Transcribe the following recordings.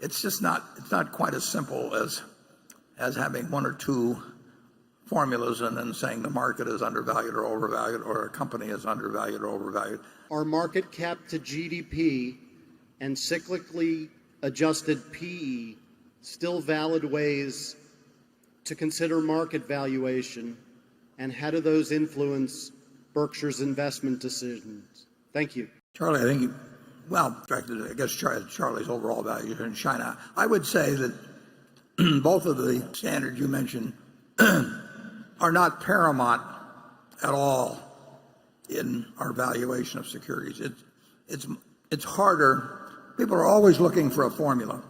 it's just not quite as simple as having one or two formulas and then saying the market is undervalued or overvalued, or a company is undervalued or overvalued. Are market cap to GDP and cyclically adjusted PE still valid ways to consider market valuation, and how do those influence Berkshire's investment decisions? Thank you. Charlie, I think, I guess Charlie's overall value in China. I would say that both of the standards you mentioned are not paramount at all in our valuation of securities. It's harder. People are always looking for a formula.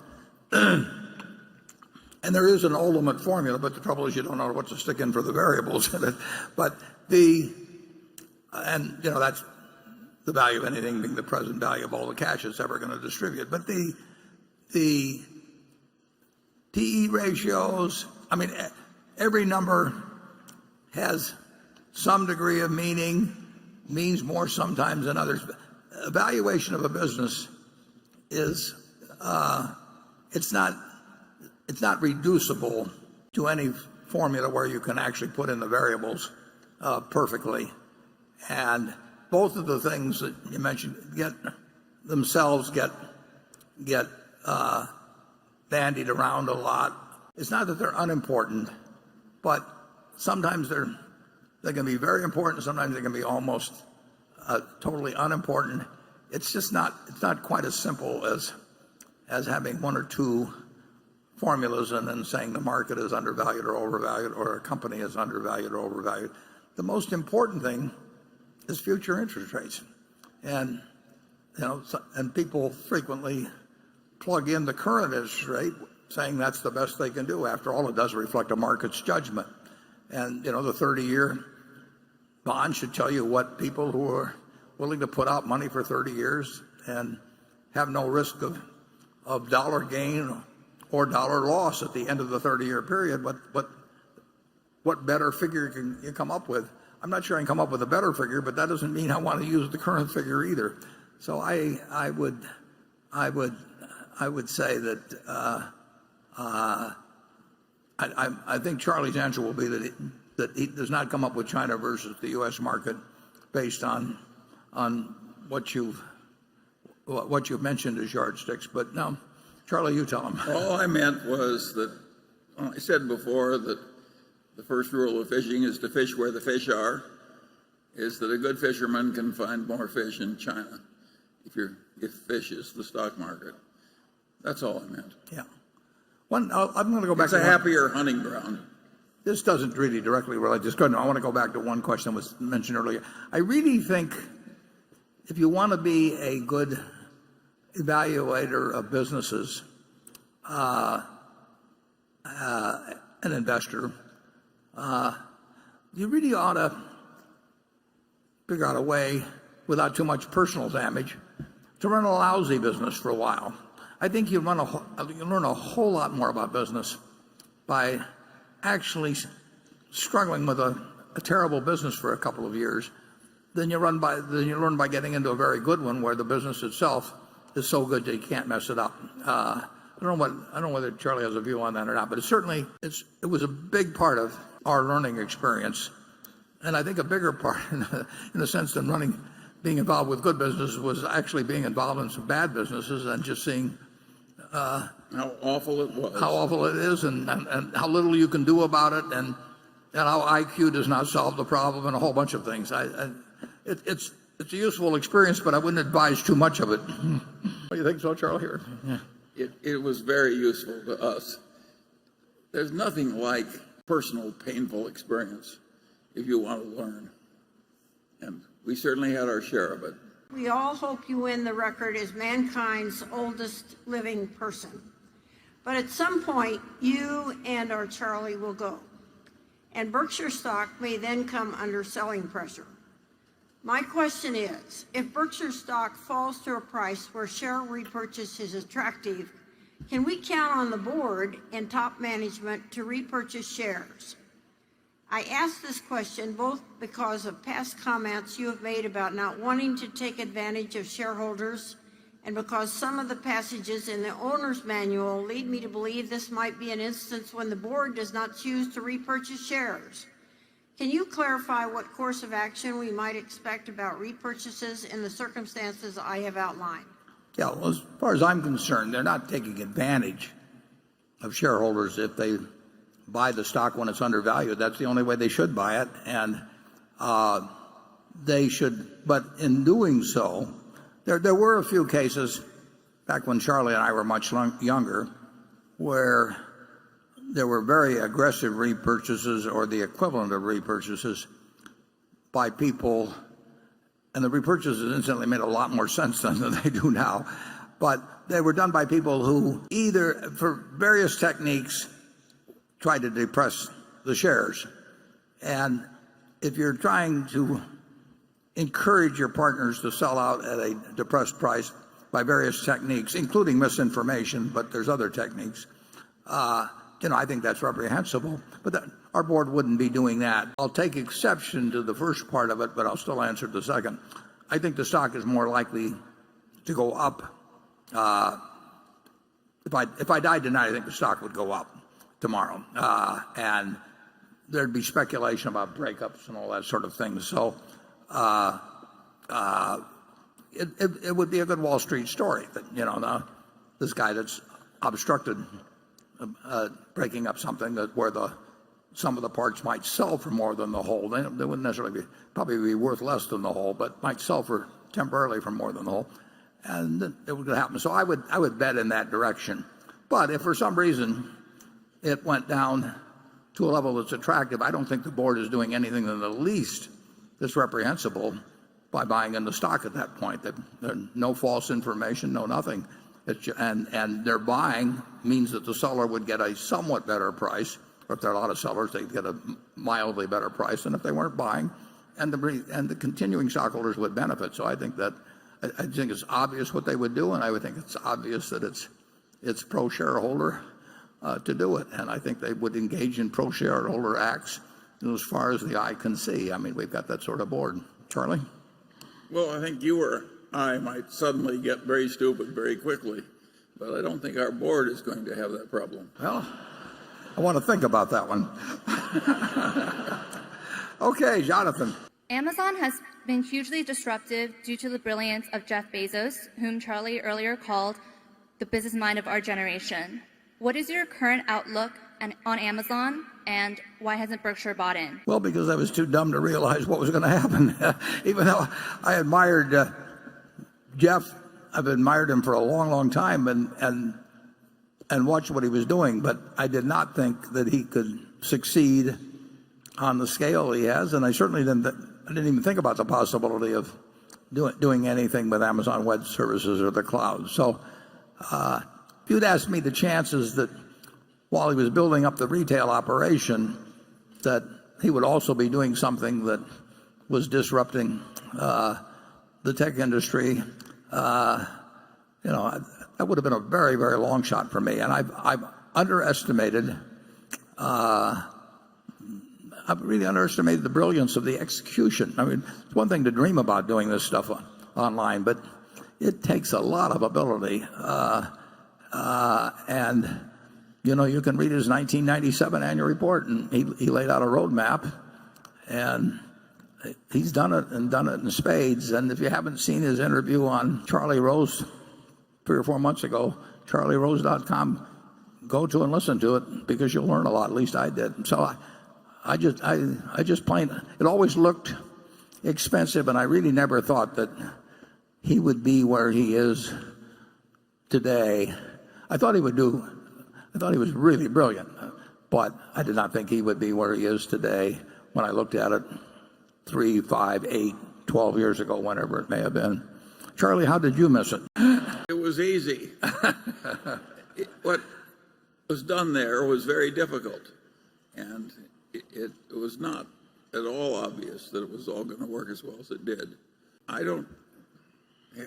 And there is an ultimate formula, but the trouble is you don't know what to stick in for the variables in it. But that's the value of anything being the present value of all the cash it's ever going to distribute. But the PE ratios, every number has some degree of meaning, means more sometimes than others. Evaluation of a business is it's not reducible to any formula where you can actually put in the variables perfectly. And both of the things that you mentioned get bandied around a lot. It's not that they're unimportant, but sometimes they can be very important. Sometimes they can be almost totally unimportant. It's not quite as simple as having one or two formulas and then saying the market is undervalued or overvalued, or a company is undervalued or overvalued. The most important thing is future interest rates, and people frequently plug in the current interest rate, saying that's the best they can do. After all, it does reflect a market's judgment, and the 30-year bond should tell you what people who are willing to put out money for 30 years and have no risk of dollar gain or dollar loss at the end of the 30-year period. What better figure can you come up with? I'm not sure I can come up with a better figure, but that doesn't mean I want to use the current figure either. So I would say that I think Charlie's answer will be that he does not come up with China versus the U.S. market based on what you've mentioned as yardsticks. But no, Charlie, you tell him. All I meant was that I said before that the first rule of fishing is to fish where the fish are, is that a good fisherman can find more fish in China if fish is the stock market. That's all I meant. Yeah. I'm going to go back to a happier hunting ground. This doesn't really directly relate. I want to go back to one question that was mentioned earlier. I really think if you want to be a good evaluator of businesses, an investor, you really ought to figure out a way without too much personal damage to run a lousy business for a while. I think you learn a whole lot more about business by actually struggling with a terrible business for a couple of years than you learn by getting into a very good one where the business itself is so good that you can't mess it up. I don't know whether Charlie has a view on that or not, but it was a big part of our learning experience, and I think a bigger part in the sense than being involved with good businesses was actually being involved in some bad businesses and just seeing how awful it was, how awful it is, and how little you can do about it, and how IQ does not solve the problem, and a whole bunch of things. It's a useful experience, but I wouldn't advise too much of it. What do you think so, Charlie? Here, yeah. It was very useful to us. There's nothing like personal painful experience if you want to learn, and we certainly had our share of it. We all hope you win the record as mankind's oldest living person. But at some point, you and our Charlie will go, and Berkshire stock may then come under selling pressure. My question is, if Berkshire stock falls to a price where share repurchase is attractive, can we count on the board and top management to repurchase shares? I ask this question both because of past comments you have made about not wanting to take advantage of shareholders and because some of the passages in the owner's manual lead me to believe this might be an instance when the board does not choose to repurchase shares. Can you clarify what course of action we might expect about repurchases in the circumstances I have outlined? Yeah, well, as far as I'm concerned, they're not taking advantage of shareholders if they buy the stock when it's undervalued. That's the only way they should buy it, and they should. But in doing so, there were a few cases back when Charlie and I were much younger, where there were very aggressive repurchases or the equivalent of repurchases by people, and the repurchases incidentally made a lot more sense than they do now. But they were done by people who either, for various techniques, tried to depress the shares. And if you're trying to encourage your partners to sell out at a depressed price by various techniques, including misinformation, but there's other techniques, I think that's reprehensible. But our board wouldn't be doing that. I'll take exception to the first part of it, but I'll still answer the second. I think the stock is more likely to go up. If I died tonight, I think the stock would go up tomorrow, and there'd be speculation about breakups and all that sort of thing. So it would be a good Wall Street story that this guy that's obstructed breaking up something where some of the parts might sell for more than the whole. They wouldn't necessarily probably be worth less than the whole, but might sell for temporarily for more than the whole, and it would happen. So I would bet in that direction. But if for some reason it went down to a level that's attractive, I don't think the board is doing anything in the least that's reprehensible by buying in the stock at that point. No false information, no nothing. And their buying means that the seller would get a somewhat better price, or if there are a lot of sellers, they'd get a mildly better price than if they weren't buying, and the continuing stockholders would benefit. So I think it's obvious what they would do, and I would think it's obvious that it's pro-shareholder to do it, and I think they would engage in pro-shareholder acts as far as the eye can see. I mean, we've got that sort of board. Charlie? Well, I think you or I might suddenly get very stupid very quickly, but I don't think our board is going to have that problem. Well, I want to think about that one. Okay, Jonathan. Amazon has been hugely disruptive due to the brilliance of Jeff Bezos, whom Charlie earlier called the business mind of our generation. What is your current outlook on Amazon, and why hasn't Berkshire bought in? Well, because I was too dumb to realize what was going to happen. Even though I admired Jeff, I've admired him for a long, long time and watched what he was doing, but I did not think that he could succeed on the scale he has, and I certainly didn't even think about the possibility of doing anything with Amazon Web Services or the cloud. So if you'd asked me the chances that while he was building up the retail operation, that he would also be doing something that was disrupting the tech industry, that would have been a very, very long shot for me. And I've really underestimated the brilliance of the execution. I mean, it's one thing to dream about doing this stuff online, but it takes a lot of ability. And you can read his 1997 annual report, and he laid out a roadmap, and he's done it in spades. And if you haven't seen his interview on Charlie Rose 3 or 4 months ago, charlierose.com, go to and listen to it, because you'll learn a lot. At least I did. So I just plain, it always looked expensive, and I really never thought that he would be where he is today. I thought he was really brilliant, but I did not think he would be where he is today when I looked at it 3, 5, 8, 12 years ago, whenever it may have been. Charlie, how did you miss it? It was easy. What was done there was very difficult, and it was not at all obvious that it was all going to work as well as it did. I don't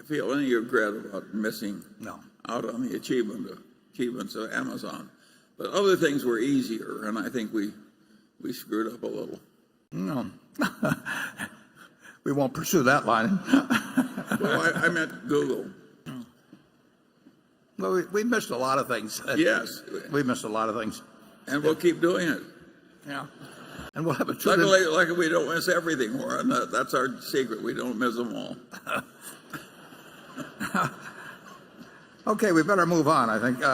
feel any regret about missing out on the achievements of Amazon, but other things were easier, and I think we screwed up a little. No. We won't pursue that line. Well, I meant Google. Well, we missed a lot of things. Yes, We missed a lot of things. and we'll keep doing it. Yeah. And we'll have a Luckily, we don't miss everything, Warren. That's our secret. We don't miss them all. Okay, we better move on, I think.